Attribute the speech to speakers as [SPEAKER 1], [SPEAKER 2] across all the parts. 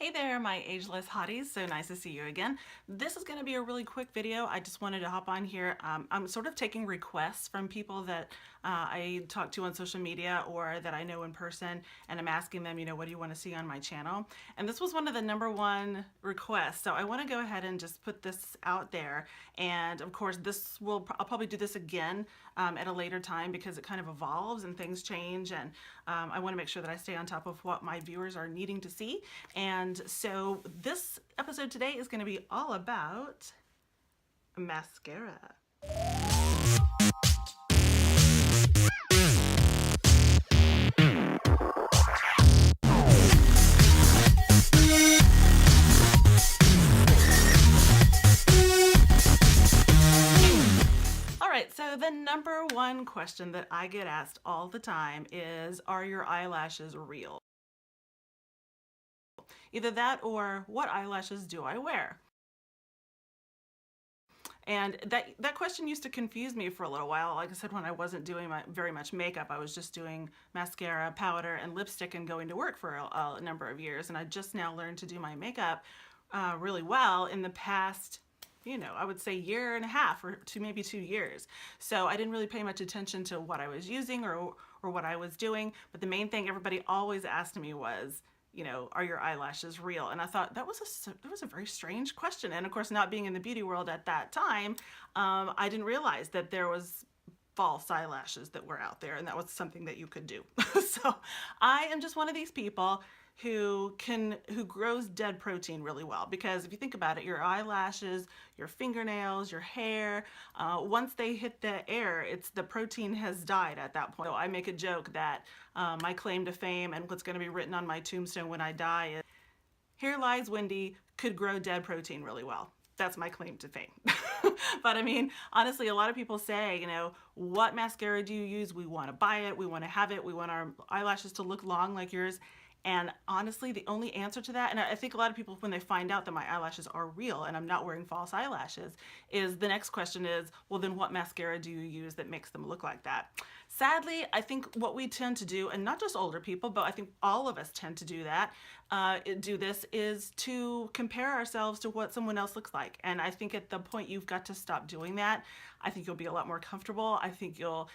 [SPEAKER 1] Hey there, my ageless hotties. So nice to see you again. This is going to be a really quick video. I just wanted to hop on here. I'm sort of taking requests from people that I talk to on social media or that I know in person, and I'm asking them, what do you want to see on my channel? And this was one of the #1 requests. So I want to go ahead and just put this out there. And of course, I'll probably do this again at a later time because it kind of evolves and things change. And I want to make sure that I stay on top of what my viewers are needing to see. And so this episode today is going to be all about mascara. All right, so the #1 question that I get asked all the time is, are your eyelashes real? Either that or, what eyelashes do I wear? And that question used to confuse me for a little while. Like I said, when I wasn't doing very much makeup, I was just doing mascara, powder, and lipstick and going to work for a number of years. And I just now learned to do my makeup really well in the past, I would say year and a half or maybe 2 years. So I didn't really pay much attention to what I was using or what I was doing. But the main thing everybody always asked me was, are your eyelashes real? And I thought that was a very strange question. And of course, not being in the beauty world at that time, I didn't realize that there was false eyelashes that were out there, and that was something that you could do. So I am just one of these people who grows dead protein really well, because if you think about it, your eyelashes, your fingernails, your hair, once they hit the air, the protein has died at that point. So I make a joke that my claim to fame and what's going to be written on my tombstone when I die is, "Here lies Wendy, could grow dead protein really well." That's my claim to fame. But I mean, honestly, a lot of people say, what mascara do you use? We want to buy it. We want to have it. We want our eyelashes to look long like yours. And honestly, the only answer to that, and I think a lot of people, when they find out that my eyelashes are real and I'm not wearing false eyelashes, is the next question is, well, then what mascara do you use that makes them look like that? Sadly, I think what we tend to do, and not just older people, but I think all of us tend to do that, is to compare ourselves to what someone else looks like. And I think at the point you've got to stop doing that. I think you'll be a lot more comfortable. I think you'll,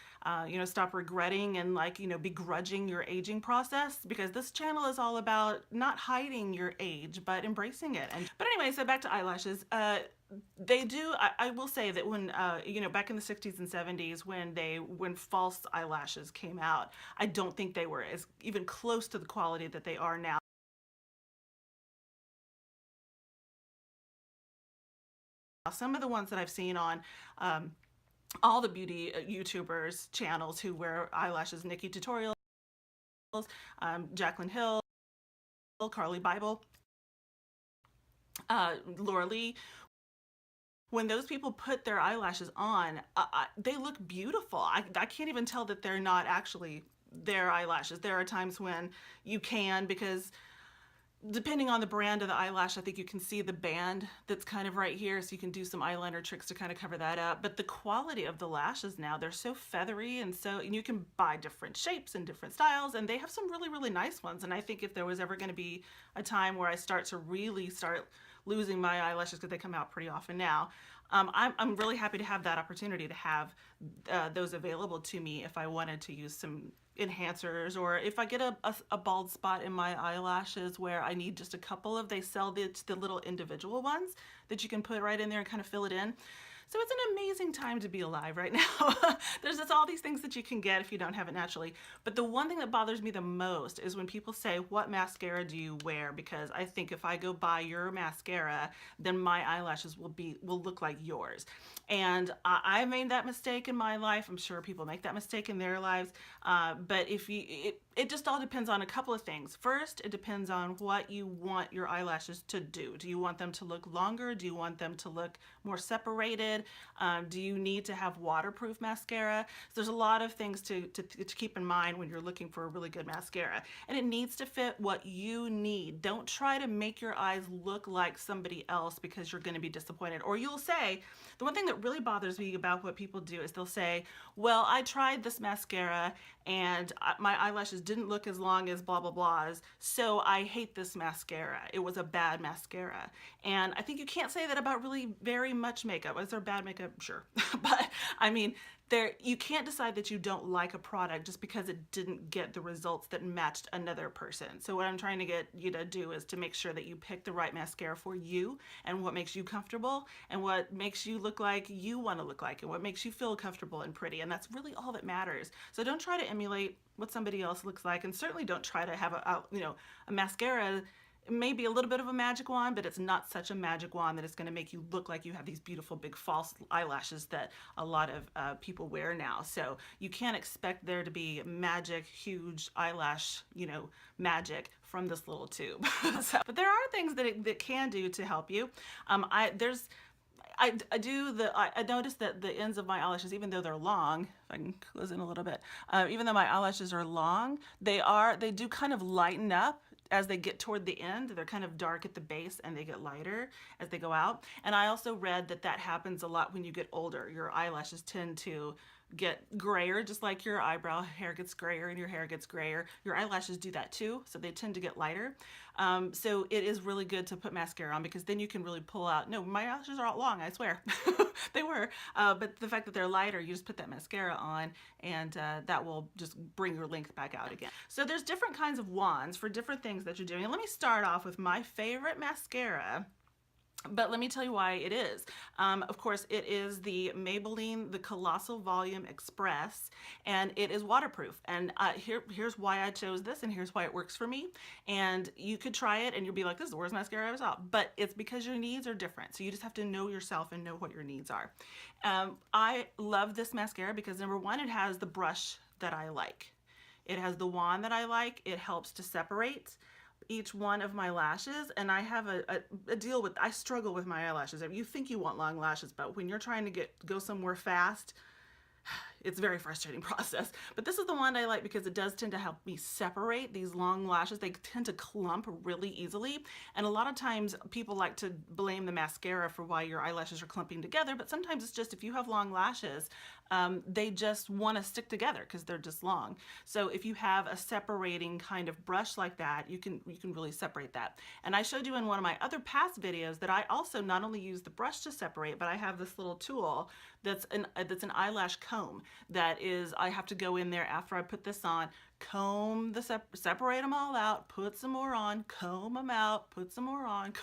[SPEAKER 1] stop regretting and begrudging your aging process, because this channel is all about not hiding your age, but embracing it. But anyway, so back to eyelashes. They do, I will say that when, back in the 60s and 70s, when false eyelashes came out, I don't think they were as even close to the quality that they are now. Some of the ones that I've seen on all the beauty YouTubers channels who wear eyelashes, Nikki Tutorials, Jaclyn Hill, Carly Bible, Laura Lee, when those people put their eyelashes on, they look beautiful. I can't even tell that they're not actually their eyelashes. There are times when you can, because depending on the brand of the eyelash, I think you can see the band that's kind of right here, so you can do some eyeliner tricks to kind of cover that up. But the quality of the lashes now, they're so feathery, and you can buy different shapes and different styles, and they have some really, really nice ones. And I think if there was ever going to be a time where I start losing my eyelashes, because they come out pretty often now, I'm really happy to have that opportunity to have those available to me if I wanted to use some enhancers, or if I get a bald spot in my eyelashes where I need just a couple of, they sell the little individual ones that you can put right in there and kind of fill it in. So it's an amazing time to be alive right now. There's just all these things that you can get if you don't have it naturally. But the one thing that bothers me the most is when people say, what mascara do you wear? Because I think if I go buy your mascara, then my eyelashes will look like yours. And I made that mistake in my life. I'm sure people make that mistake in their lives. But it just all depends on a couple of things. First, it depends on what you want your eyelashes to do. Do you want them to look longer? Do you want them to look more separated? Do you need to have waterproof mascara? So there's a lot of things to keep in mind when you're looking for a really good mascara. And it needs to fit what you need. Don't try to make your eyes look like somebody else, because you're going to be disappointed. Or you'll say, the one thing that really bothers me about what people do is they'll say, well, I tried this mascara and my eyelashes didn't look as long as blah blah blahs, so I hate this mascara. It was a bad mascara. And I think you can't say that about really very much makeup. Is there bad makeup? Sure. But I mean, you can't decide that you don't like a product just because it didn't get the results that matched another person. So what I'm trying to get you to do is to make sure that you pick the right mascara for you and what makes you comfortable and what makes you look like you want to look like and what makes you feel comfortable and pretty. And that's really all that matters. So don't try to emulate what somebody else looks like, and certainly don't try to have a mascara. It may be a little bit of a magic wand, but it's not such a magic wand that it's going to make you look like you have these beautiful big false eyelashes that a lot of people wear now. So you can't expect there to be magic, huge eyelash, magic from this little tube. But there are things that it can do to help you. I noticed that the ends of my eyelashes, even though they're long, if I can close in a little bit, even though my eyelashes are long, they do kind of lighten up as they get toward the end. They're kind of dark at the base and they get lighter as they go out. And I also read that happens a lot when you get older. Your eyelashes tend to get grayer, just like your eyebrow hair gets grayer and your hair gets grayer. Your eyelashes do that too, so they tend to get lighter. So it is really good to put mascara on, because then you can really pull out, no, my eyelashes are all long, I swear. They were, but the fact that they're lighter, you just put that mascara on and that will just bring your length back out again. So there's different kinds of wands for different things that you're doing. And let me start off with my favorite mascara. But let me tell you why it is. Of course, it is the Maybelline, the Colossal Volume Express, and it is waterproof. And here's why I chose this, and here's why it works for me. And you could try it and you'll be like, this is the worst mascara I ever saw. But it's because your needs are different. So you just have to know yourself and know what your needs are. I love this mascara because, number one, it has the brush that I like. It has the wand that I like. It helps to separate each one of my lashes, and I have a deal with, I struggle with my eyelashes. You think you want long lashes, but when you're trying to go somewhere fast, it's a very frustrating process. But this is the one I like because it does tend to help me separate these long lashes. They tend to clump really easily. And a lot of times people like to blame the mascara for why your eyelashes are clumping together. But sometimes it's just, if you have long lashes, they just want to stick together because they're just long. So if you have a separating kind of brush like that, you can really separate that. And I showed you in one of my other past videos that I also not only use the brush to separate, but I have this little tool that's an eyelash comb. That is, I have to go in there after I put this on, comb separate them all out, put some more on, comb them out, put some more on,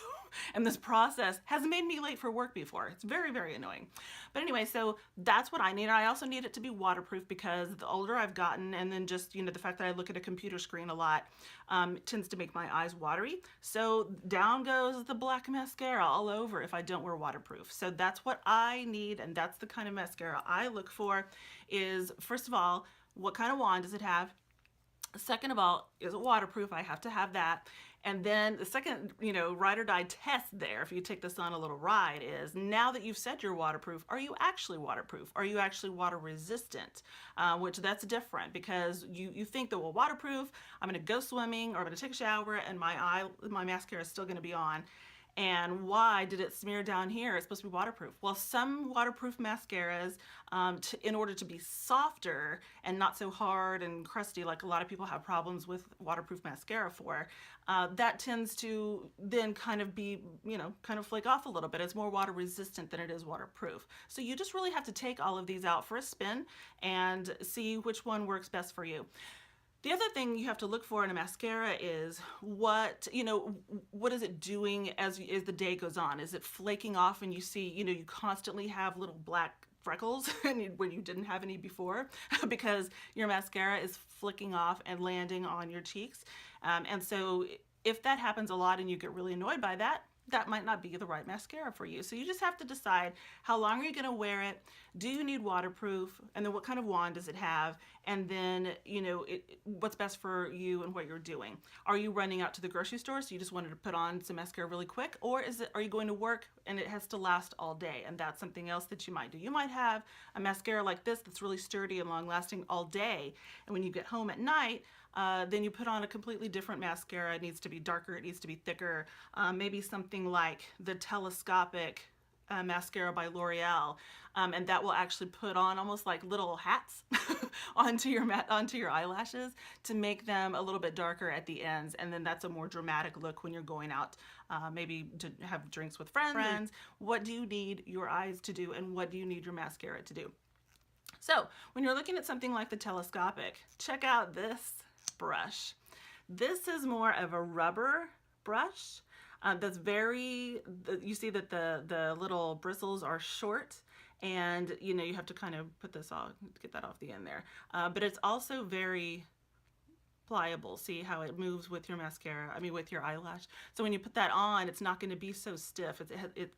[SPEAKER 1] and this process has made me late for work before. It's very, very annoying. But anyway, so that's what I need. I also need it to be waterproof because the older I've gotten, and then just, the fact that I look at a computer screen a lot tends to make my eyes watery. So down goes the black mascara all over if I don't wear waterproof. So that's what I need, and that's the kind of mascara I look for. Is, first of all, what kind of wand does it have? Second of all, is it waterproof? I have to have that. And then the second, ride or die test there, if you take this on a little ride, is now that you've said you're waterproof, are you actually waterproof? Are you actually water resistant? Which that's different, because you think that, well, waterproof, I'm gonna go swimming or I'm gonna take a shower and my mascara is still gonna be on. And why did it smear down here? It's supposed to be waterproof. Well, some waterproof mascaras, in order to be softer and not so hard and crusty, like a lot of people have problems with waterproof mascara for, that tends to then kind of be, kind of flake off a little bit. It's more water resistant than it is waterproof. So you just really have to take all of these out for a spin and see which one works best for you. The other thing you have to look for in a mascara is what is it doing as the day goes on? Is it flaking off and you see, you constantly have little black freckles when you didn't have any before because your mascara is flicking off and landing on your cheeks. And so if that happens a lot and you get really annoyed by that, that might not be the right mascara for you. So you just have to decide, how long are you going to wear it? Do you need waterproof? And then what kind of wand does it have? And then, what's best for you and what you're doing. Are you running out to the grocery store, so you just wanted to put on some mascara really quick? Or are you going to work and it has to last all day? And that's something else that you might do. You might have a mascara like this that's really sturdy and long lasting all day. And when you get home at night, then you put on a completely different mascara. It needs to be darker, it needs to be thicker, maybe something like the telescopic mascara by L'Oreal, and that will actually put on almost like little hats onto your eyelashes to make them a little bit darker at the ends, and then that's a more dramatic look when you're going out, maybe to have drinks with friends. What do you need your eyes to do, and what do you need your mascara to do? So when you're looking at something like the telescopic, check out this brush. This is more of a rubber brush. That's you see that the little bristles are short, and you know, you have to kind of put this off, get that off the end there. But it's also very pliable. See how it moves with your mascara, with your eyelash. So when you put that on, it's not going to be so stiff.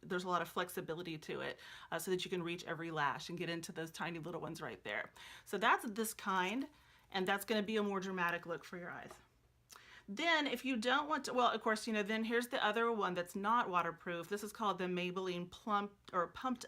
[SPEAKER 1] There's a lot of flexibility to it, so that you can reach every lash and get into those tiny little ones right there. So that's this kind, and that's going to be a more dramatic look for your eyes. Then if you don't want to, well, of course, you know, then here's the other one that's not waterproof. This is called the Maybelline Pumped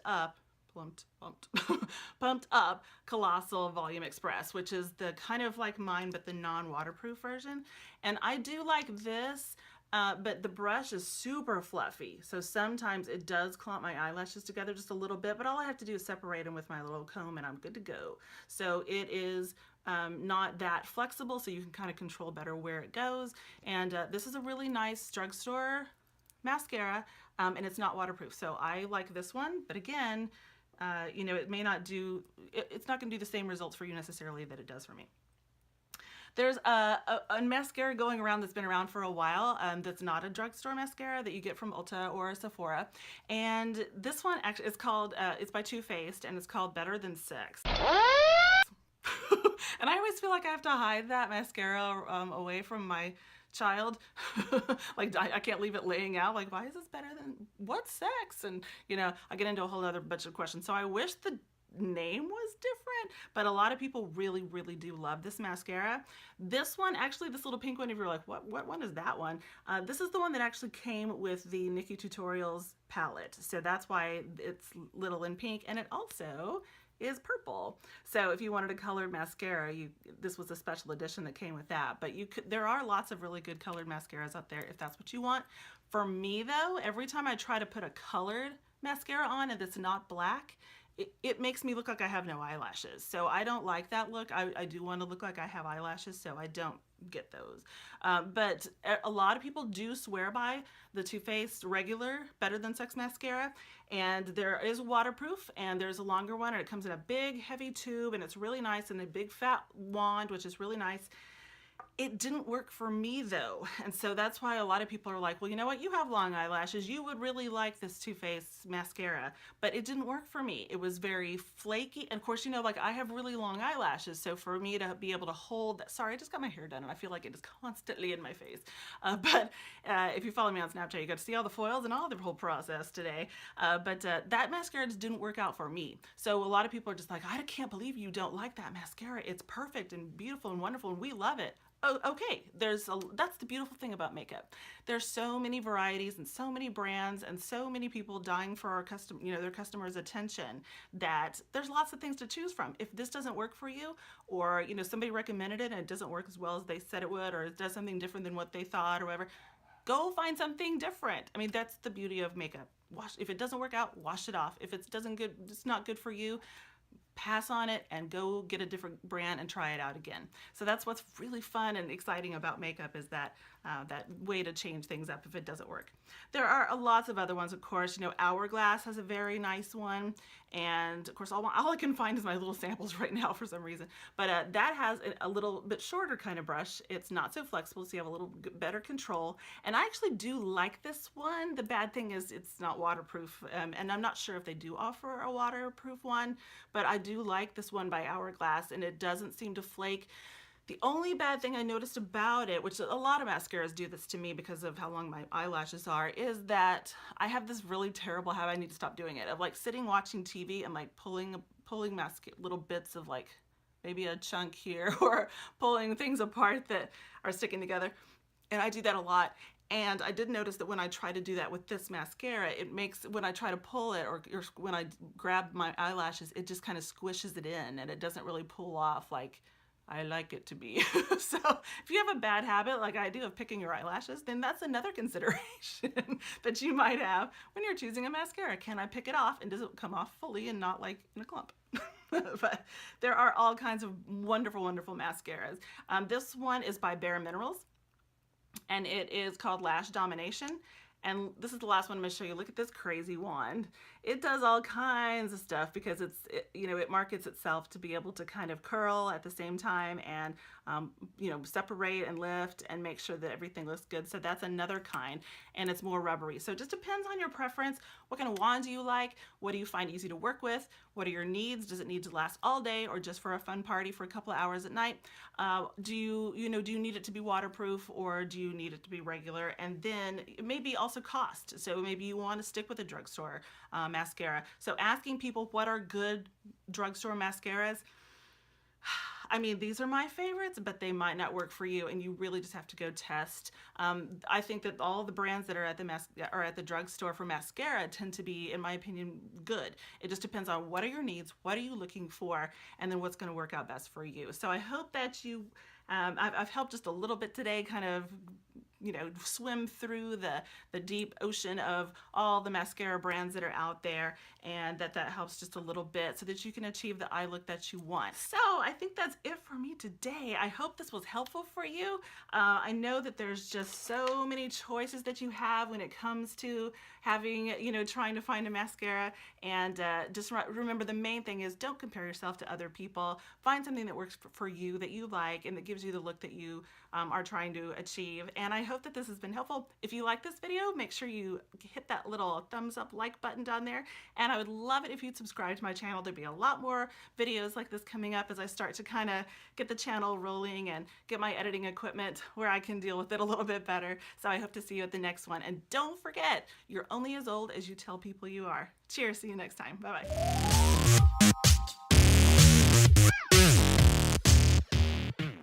[SPEAKER 1] Up Colossal Volume Express, which is the kind of like mine, but the non-waterproof version. And I do like this, but the brush is super fluffy. So sometimes it does clump my eyelashes together just a little bit, but all I have to do is separate them with my little comb and I'm good to go. So it is not that flexible, so you can kind of control better where it goes. And this is a really nice drugstore mascara, and it's not waterproof. So I like this one, but again, you know, it may not do, it's not going to do the same results for you necessarily that it does for me. There's a mascara going around that's been around for a while, that's not a drugstore mascara that you get from Ulta or Sephora. And this one actually is called, it's by Too Faced, and it's called Better Than Sex. And I always feel like I have to hide that mascara away from my child. Like I can't leave it laying out. Like, why is this better than, what's sex? And you know, I get into a whole other bunch of questions. So I wish the name was different, but a lot of people really do love this mascara. This one, actually, this little pink one, if you're like, what one is that one? This is the one that actually came with the Nikkie Tutorials palette. So that's why it's little in pink, and it also is purple. So if you wanted a colored mascara, this was a special edition that came with that. But there are lots of really good colored mascaras out there if that's what you want. For me though, every time I try to put a colored mascara on and it's not black, it makes me look like I have no eyelashes. So I don't like that look. I do want to look like I have eyelashes, so I don't get those. But a lot of people do swear by the Too Faced regular Better Than Sex mascara, and there is waterproof, and there's a longer one, and it comes in a big heavy tube, and it's really nice, and a big fat wand, which is really nice. It didn't work for me though, and so that's why a lot of people are like, well, you know what, you have long eyelashes, you would really like this Too Faced mascara, but it didn't work for me. It was very flaky, and of course, you know, like I have really long eyelashes, so for me to be able to hold that, sorry, I just got my hair done and I feel like it is constantly in my face, but if you follow me on Snapchat, you got to see all the foils and all the whole process today, but that mascara just didn't work out for me. So a lot of people are just like, I can't believe you don't like that mascara, it's perfect and beautiful and wonderful and we love it. Oh, okay, that's the beautiful thing about makeup. There's so many varieties and so many brands and so many people dying for their customers' attention, that there's lots of things to choose from. If this doesn't work for you, or you know, somebody recommended it and it doesn't work as well as they said it would, or it does something different than what they thought or whatever, go find something different. I mean, that's the beauty of makeup. If it doesn't work out, wash it off. If it's not good for you, pass on it and go get a different brand and try it out again. So that's what's really fun and exciting about makeup, is that that way to change things up if it doesn't work. There are lots of other ones, of course. You know, Hourglass has a very nice one, and of course all I can find is my little samples right now for some reason. But that has a little bit shorter kind of brush. It's not so flexible, so you have a little better control. And I actually do like this one. The bad thing is it's not waterproof, and I'm not sure if they do offer a waterproof one, but I do like this one by Hourglass, and it doesn't seem to flake. The only bad thing I noticed about it, which a lot of mascaras do this to me because of how long my eyelashes are, is that I have this really terrible habit, I need to stop doing it, of like sitting watching TV and like pulling little bits of like maybe a chunk here or pulling things apart that are sticking together. And I do that a lot. And I did notice that when I try to do that with this mascara, when I try to pull it or when I grab my eyelashes, it just kind of squishes it in and it doesn't really pull off like I like it to be. So if you have a bad habit like I do of picking your eyelashes, then that's another consideration that you might have when you're choosing a mascara. Can I pick it off and does it come off fully and not like in a clump? But there are all kinds of wonderful, wonderful mascaras. This one is by Bare Minerals, and it is called Lash Domination. And this is the last one I'm going to show you. Look at this crazy wand. It does all kinds of stuff because it markets itself to be able to kind of curl at the same time and separate and lift and make sure that everything looks good. So that's another kind, and it's more rubbery. So it just depends on your preference. What kind of wand do you like? What do you find easy to work with? What are your needs? Does it need to last all day or just for a fun party for a couple of hours at night? Do you need it to be waterproof or do you need it to be regular? And then maybe also cost. So maybe you want to stick with a drugstore mascara. So asking people what are good drugstore mascaras, I mean, these are my favorites, but they might not work for you, and you really just have to go test. I think that all the brands that are at the drugstore for mascara tend to be, in my opinion, good. It just depends on what are your needs, what are you looking for, and then what's going to work out best for you. So I hope that I've helped just a little bit today, kind of swim through the deep ocean of all the mascara brands that are out there, and that helps just a little bit so that you can achieve the eye look that you want. So I think that's it for me today. I hope this was helpful for you. I know that there's just so many choices that you have when it comes to having, trying to find a mascara, and just remember the main thing is don't compare yourself to other people. Find something that works for you, that you like, and that gives you the look that you are trying to achieve. And I hope that this has been helpful. If you like this video, make sure you hit that little thumbs up like button down there, and I would love it if you'd subscribe to my channel. There'd be a lot more videos like this coming up as I start to kind of get the channel rolling and get my editing equipment where I can deal with it a little bit better. So I hope to see you at the next one, and don't forget, you're only as old as you tell people you are. Cheers, see you next time. Bye-bye.